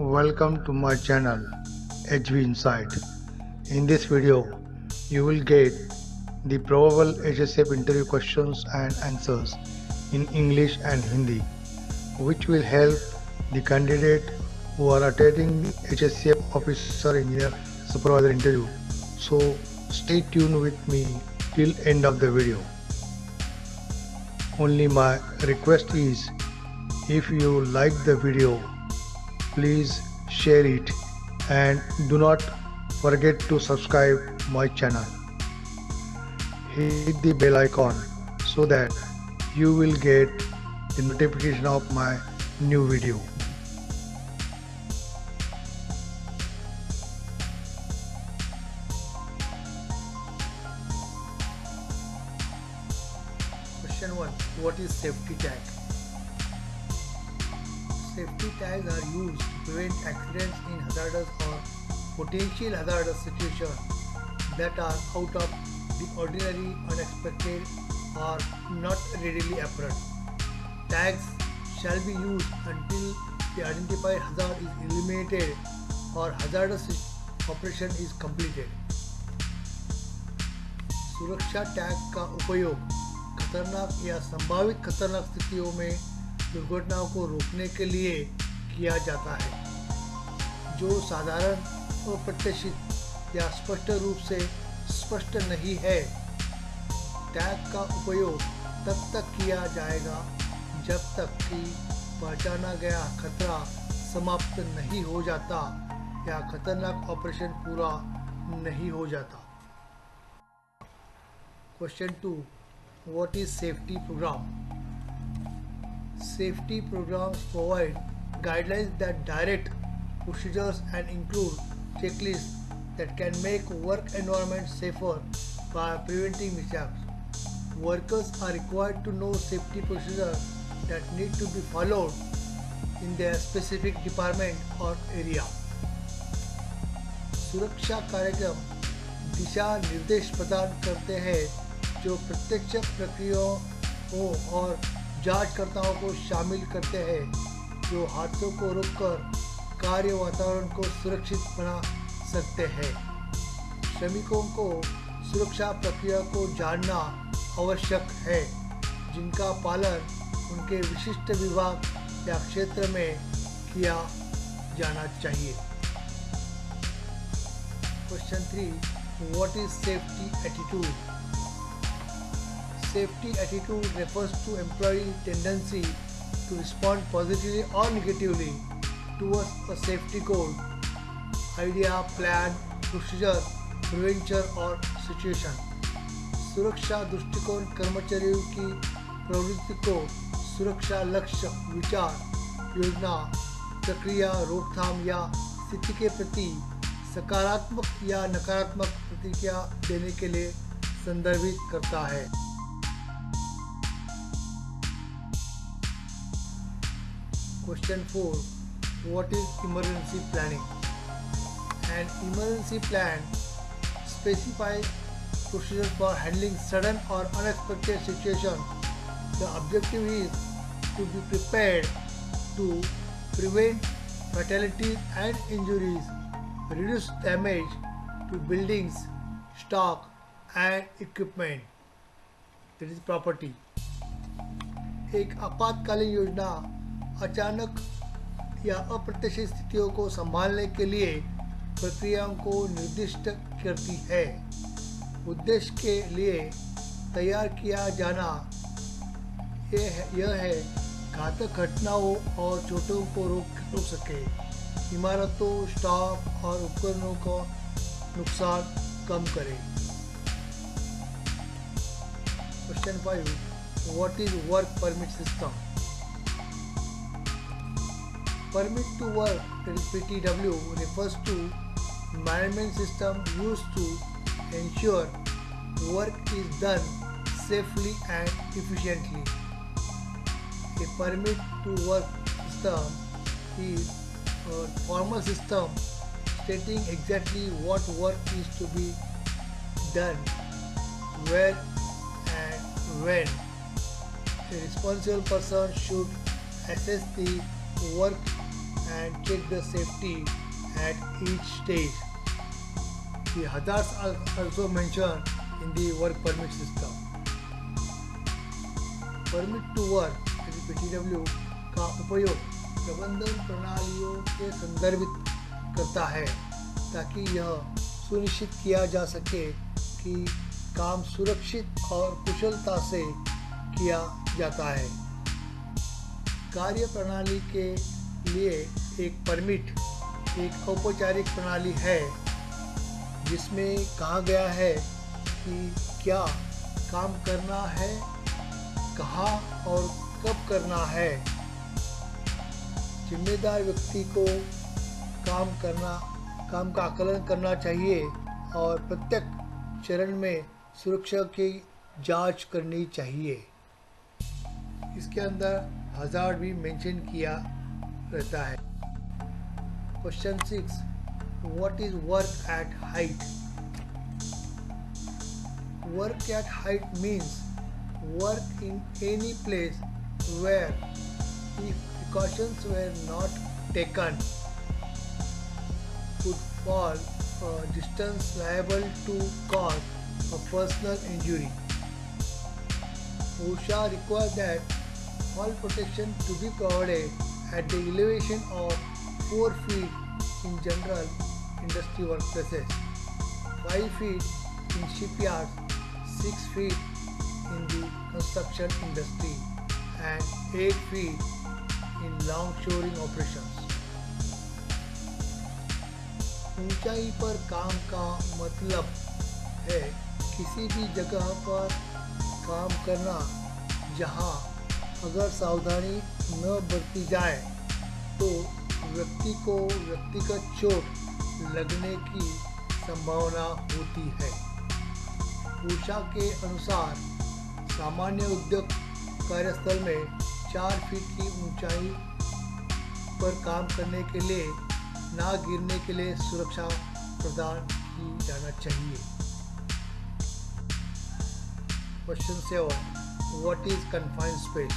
Welcome to my channel HV Insight. In this video, you will get the probable HSF interview questions and answers in English and Hindi, which will help the candidate who are attending the HSF officer engineer supervisor interview. So stay tuned with me till end of the video. Only my request is, if you like the video, please share it and do not forget to subscribe my channel. Hit the bell icon so that you will get the notification of my new video. Question 1. What is safety tag? Safety tags are used to prevent accidents in hazardous or potential hazardous situations that are out of the ordinary, unexpected, or not readily apparent. Tags shall be used until the identified hazard is eliminated or hazardous operation is completed. सुरक्षा tag का उपयोग खतरनाक या संभावित खतरनाक स्थितियों में दुर्घटनाओं को रोकने के लिए किया जाता है, जो साधारण, अप्रत्याशित या स्पष्ट रूप से स्पष्ट नहीं है। टैग का उपयोग तब तक किया जाएगा जब तक कि पहचाना गया खतरा समाप्त नहीं हो जाता या खतरनाक ऑपरेशन पूरा नहीं हो जाता। Question 2. What is safety program? Safety programs provide guidelines that direct procedures and include checklists that can make work environment safer by preventing mishaps. Workers are required to know safety procedures that need to be followed in their specific department or area. सुरक्षा कार्यक्रम दिशा निर्देश प्रदान करते हैं जो प्रत्यक्ष प्रक्रियाओं और जांचकर्ताओं को शामिल करते हैं, जो हादसों को रोककर कार्य वातावरण को सुरक्षित बना सकते हैं। श्रमिकों को सुरक्षा प्रक्रिया को जानना आवश्यक है, जिनका पालन उनके विशिष्ट विभाग या क्षेत्र में किया जाना चाहिए। Question 3. What is safety attitude? Safety attitude refers to employee tendency to respond positively or negatively towards a safety goal, idea, plan, procedure, prevention or situation. सुरक्षा दृष्टिकोण कर्मचारियों की प्रवृत्ति को सुरक्षा लक्ष्य, विचार, योजना, प्रक्रिया, रोकथाम या स्थिति के प्रति सकारात्मक या नकारात्मक प्रतिक्रिया देने के लिए संदर्भित करता है। Question 4. What is emergency planning? An emergency plan specifies procedures for handling sudden or unexpected situations. The objective is to be prepared to prevent fatalities and injuries, reduce damage to buildings, stock and equipment, that is property. एक आपातकालीन योजना अचानक या अप्रत्याशित स्थितियों को संभालने के लिए प्रक्रियाओं को निर्दिष्ट करती है। उद्देश्य के लिए तैयार किया जाना यह है घातक घटनाओं और चोटों को रोक सके, इमारतों, स्टॉक और उपकरणों का नुकसान कम करे। Question 5. What is work permit system? Permit to work, that is PTW, refers to management system used to ensure work is done safely and efficiently. A permit to work system is a formal system stating exactly what work is to be done, where and when. A responsible person should assess the work and check the safety at each stage. The hazards are also mentioned in the work permit system. Permit to work PTW का उपयोग प्रबंधन प्रणालियों के संदर्भित करता है ताकि यह सुनिश्चित किया जा सके कि काम सुरक्षित और कुशलता से किया जाता है। कार्य प्रणाली के लिए एक परमिट एक औपचारिक प्रणाली है जिसमें कहा गया है कि क्या काम करना है, कहाँ और कब करना है। जिम्मेदार व्यक्ति को काम का आकलन करना चाहिए और प्रत्येक चरण में सुरक्षा की जांच करनी चाहिए। इसके अंदर हज़ार्ड भी मेंशन किया रहता है। Question 6, what is work at height? Work at height means work in any place where, if precautions were not taken, could fall a distance liable to cause a personal injury. OSHA requires that all protection to be provided at the elevation of 4 feet in general industry workplaces, 5 feet in shipyards, 6 feet in the construction industry and 8 feet in longshoring operations. ऊंचाई पर काम का मतलब है किसी भी जगह पर काम करना जहां अगर सावधानी न बरती जाए तो व्यक्ति को व्यक्तिगत चोट लगने की संभावना होती है। OSHA के अनुसार सामान्य उद्योग कार्यस्थल में 4 फीट की ऊंचाई पर काम करने के लिए ना गिरने के लिए सुरक्षा प्रदान की जाना चाहिए। Question 7, what is confined space?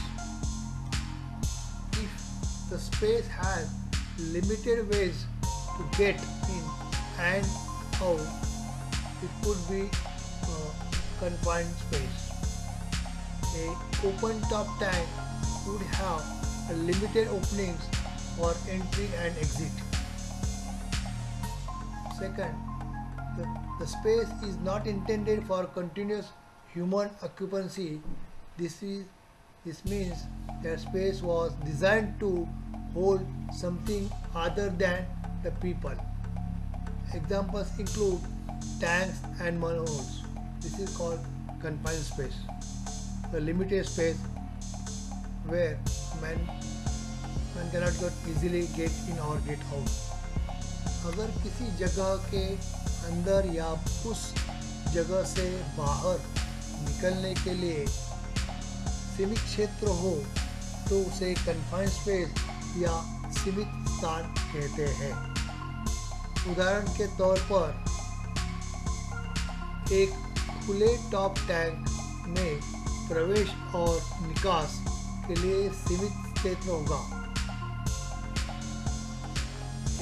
If the space has limited ways to get in and out, it could be confined space. A open top tank would have a limited openings for entry and exit. Second, the space is not intended for continuous human occupancy. This means that space was designed to hold something other than the people. Examples include tanks and manholes. This is called confined space, the limited space where man cannot easily get in or get out. अगर किसी जगह के अंदर या उस जगह से बाहर निकलने के लिए सीमित क्षेत्र हो तो उसे confined space या सीमित स्थान कहते हैं। उदाहरण के तौर पर एक खुले टॉप टैंक में प्रवेश और निकास के लिए सीमित क्षेत्र होगा।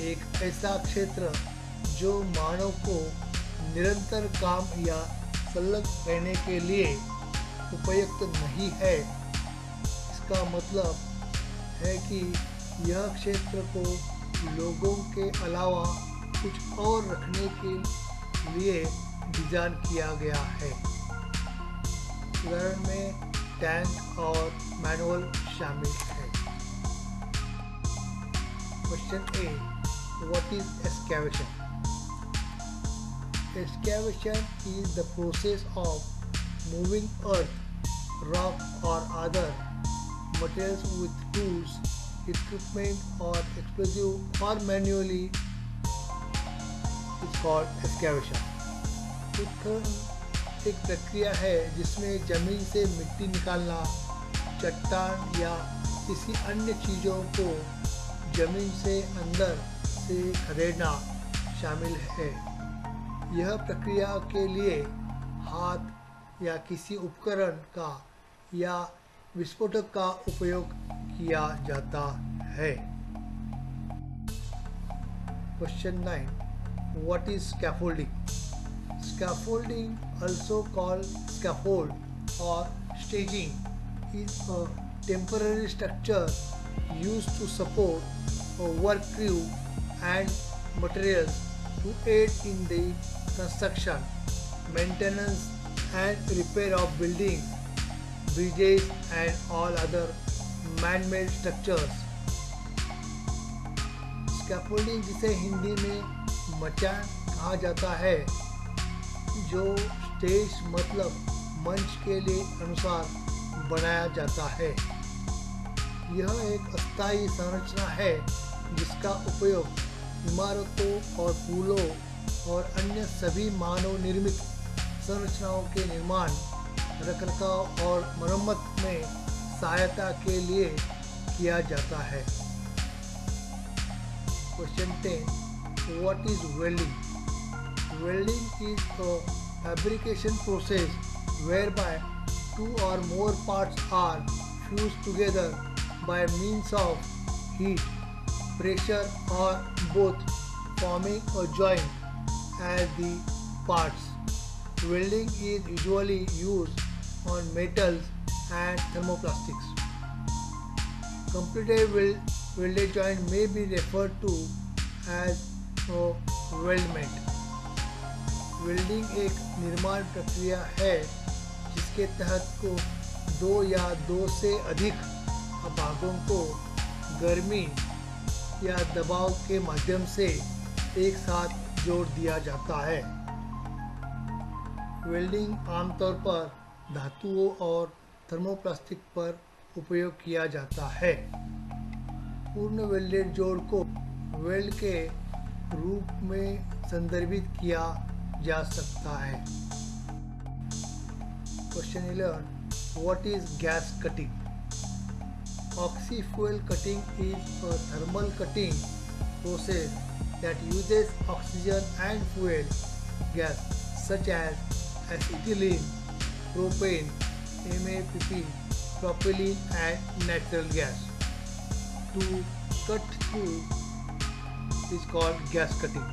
एक ऐसा क्षेत्र जो मानव को निरंतर काम या संलग्न रहने के लिए उपयुक्त नहीं है। इसका मतलब है कि यह क्षेत्र को लोगों के अलावा कुछ और रखने के लिए डिजाइन किया गया है। उदाहरण में टैंक और मैनुअल शामिल है। Question 8, what is excavation? Excavation is the process of moving earth, rock or other materials with tools, equipment or explosive or manually is called excavation. उत्खनन एक प्रक्रिया है जिसमें जमीन से मिट्टी निकालना, चट्टान या किसी अन्य चीज़ों को जमीन से अंदर से खदेड़ना शामिल है। यह प्रक्रिया के लिए हाथ या किसी उपकरण का या विस्फोटक का उपयोग किया जाता है। Question 9. What is scaffolding? Scaffolding, also called scaffold or staging, is a temporary structure used to support a work crew and materials to aid in the construction, maintenance and repair of buildings, bridges and all other man-made structures. Scaffolding, जिसे हिंदी में मचान कहा जाता है, जो stage मतलब मंच के लिए अनुसार बनाया जाता है। यह एक अस्थायी संरचना है जिसका उपयोग इमारतों और पुलों और अन्य सभी मानव निर्मित संरचनाओं के निर्माण, रखरखाव और मरम्मत में सहायता के लिए किया जाता है। Question 10. What is welding? Welding is a fabrication process whereby two or more parts are fused together by means of heat, pressure or both, forming a joint as the parts. Welding is usually used on metals and thermoplastics. Completed welded joint may be referred to as a weldment. Welding एक निर्माण प्रक्रिया है जिसके तहत को दो या दो से अधिक भागों को गर्मी या दबाव के माध्यम से एक साथ जोड़ दिया जाता है। वेल्डिंग आमतौर पर धातुओं और थर्मोप्लास्टिक पर उपयोग किया जाता है। पूर्ण वेल्डेड जोड़ को वेल्ड के रूप में संदर्भित किया जा सकता है। Question 11. What is gas cutting? Oxy-fuel cutting is a thermal cutting process that uses oxygen and fuel gas such as acetylene, propane, MAPP, propylene and natural gas to cut through is called gas cutting.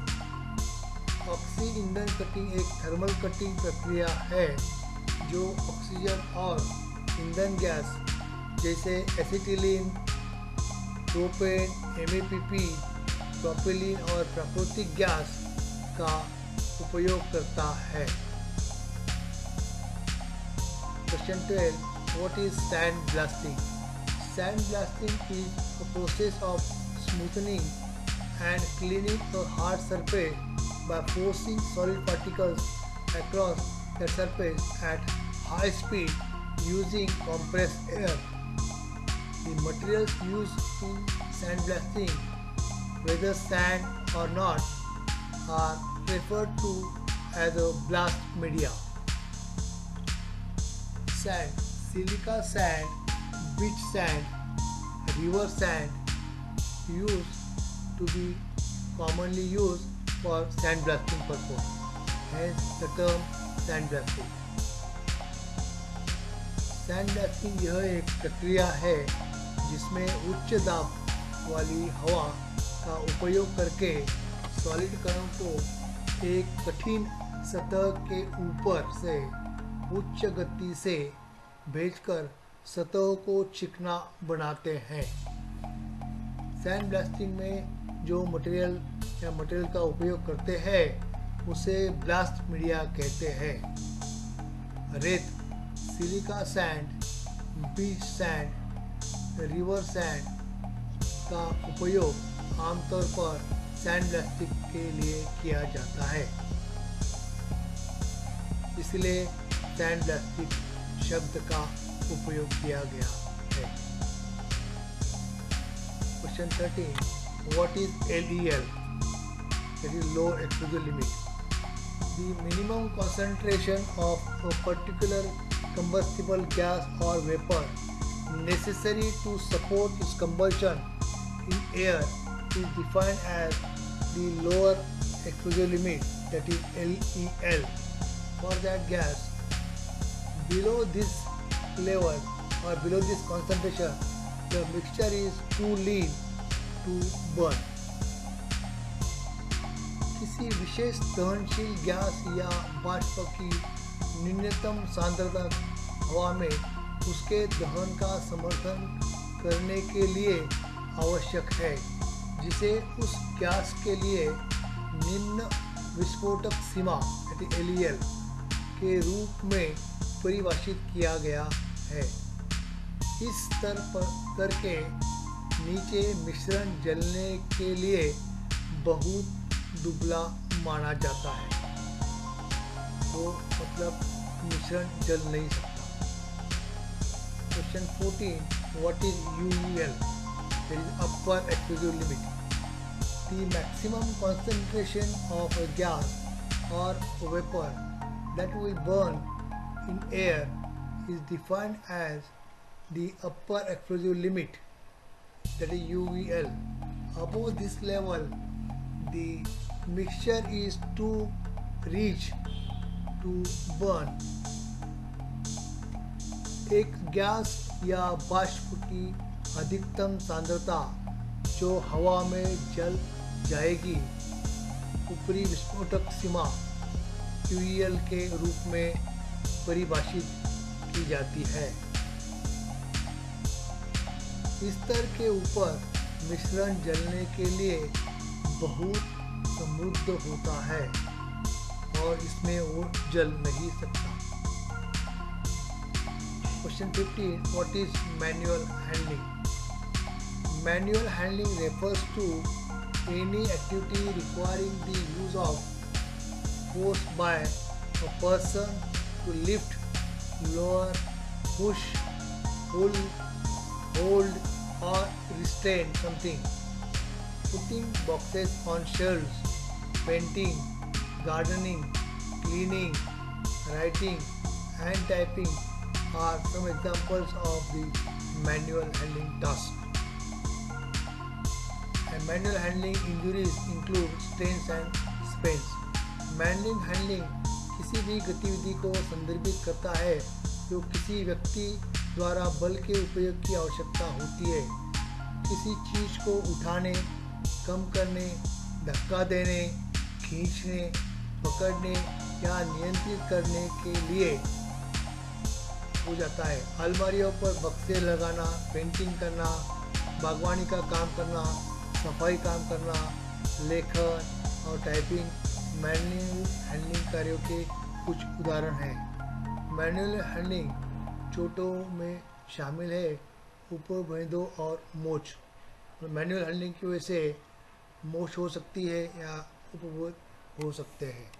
Oxy ईंधन cutting एक thermal cutting प्रक्रिया है जो oxygen और ईंधन gas जैसे acetylene, propane, MAPP, propylene और प्राकृतिक गैस का उपयोग करता है। Question 12. What is sandblasting? Sandblasting is a process of smoothing and cleaning a hard surface by forcing solid particles across the surface at high speed using compressed air. The materials used in sandblasting, whether sand or not, are referred to as a blast media. Sand, silica sand, beach sand, river sand used to be commonly used for sandblasting purpose, hence the term sandblasting. Sandblasting यह एक प्रक्रिया है जिसमें उच्च दाब वाली हवा का उपयोग करके सॉलिड कणों को एक कठिन सतह के ऊपर से उच्च गति से भेजकर सतहों को चिकना बनाते हैं। सैंडब्लास्टिंग में जो मटेरियल का उपयोग करते हैं उसे ब्लास्ट मीडिया कहते हैं। रेत, silica sand, beach sand, river sand का उपयोग आमतौर पर सैंडब्लास्टिंग के लिए किया जाता है, इसलिए सैंडब्लास्टिंग शब्द का उपयोग किया गया है। Question 13. What is LEL? That is low exposure limit. The minimum concentration of a particular combustible gas or vapor necessary to support its combustion in air is defined as the lower exposure limit, that is LEL, for that gas. Below this level or below this concentration, the mixture is too lean to burn. किसी विशेष दहनशील gas या वाष्प की न्यूनतम सांद्रता हवा में उसके दहन का समर्थन करने के लिए आवश्यक है, जिसे उस गैस के लिए निम्न विस्फोटक सीमा LEL के रूप में परिभाषित किया गया है। इस स्तर के नीचे मिश्रण जलने के लिए बहुत दुबला माना जाता है, तो मतलब मिश्रण जल नहीं सकता। Question 14, what is UEL? There is upper explosive limit. The maximum concentration of a gas or vapor that will burn in air is defined as the upper explosive limit, that is UEL. Above this level, the mixture is too rich to burn. एक gas या वाष्प की अधिकतम सांद्रता जो हवा में जल जाएगी ऊपरी विस्फोटक सीमा UEL के रूप में परिभाषित की जाती है। इस स्तर के ऊपर मिश्रण जलने के लिए बहुत समृद्ध होता है और इसमें वो जल नहीं सकता। Question 15, what is manual handling? Manual handling refers to any activity requiring the use of force by a person to lift, lower, push, pull, hold or restrain something. Putting boxes on shelves, painting, gardening, cleaning, writing and typing are some examples of the manual handling task. And manual handling injuries include strains and sprains. Manual handling किसी भी गतिविधि को संदर्भित करता है जो किसी व्यक्ति द्वारा बल के उपयोग की आवश्यकता होती है, किसी चीज को उठाने, कम करने, धक्का देने, खींचने, पकड़ने या नियंत्रित करने के लिए हो जाता है। अलमारियों पर बक्से लगाना, पेंटिंग करना, बागवानी का काम करना, सफाई काम करना, लेखन और टाइपिंग मैनुअल हैंडलिंग कार्यों के कुछ उदाहरण हैं। मैनुअल हैंडलिंग चोटों में शामिल है उपभेदों और मोच। मैनुअल हैंडलिंग की वजह से मोच हो सकती है या उपभेद हो सकते हैं।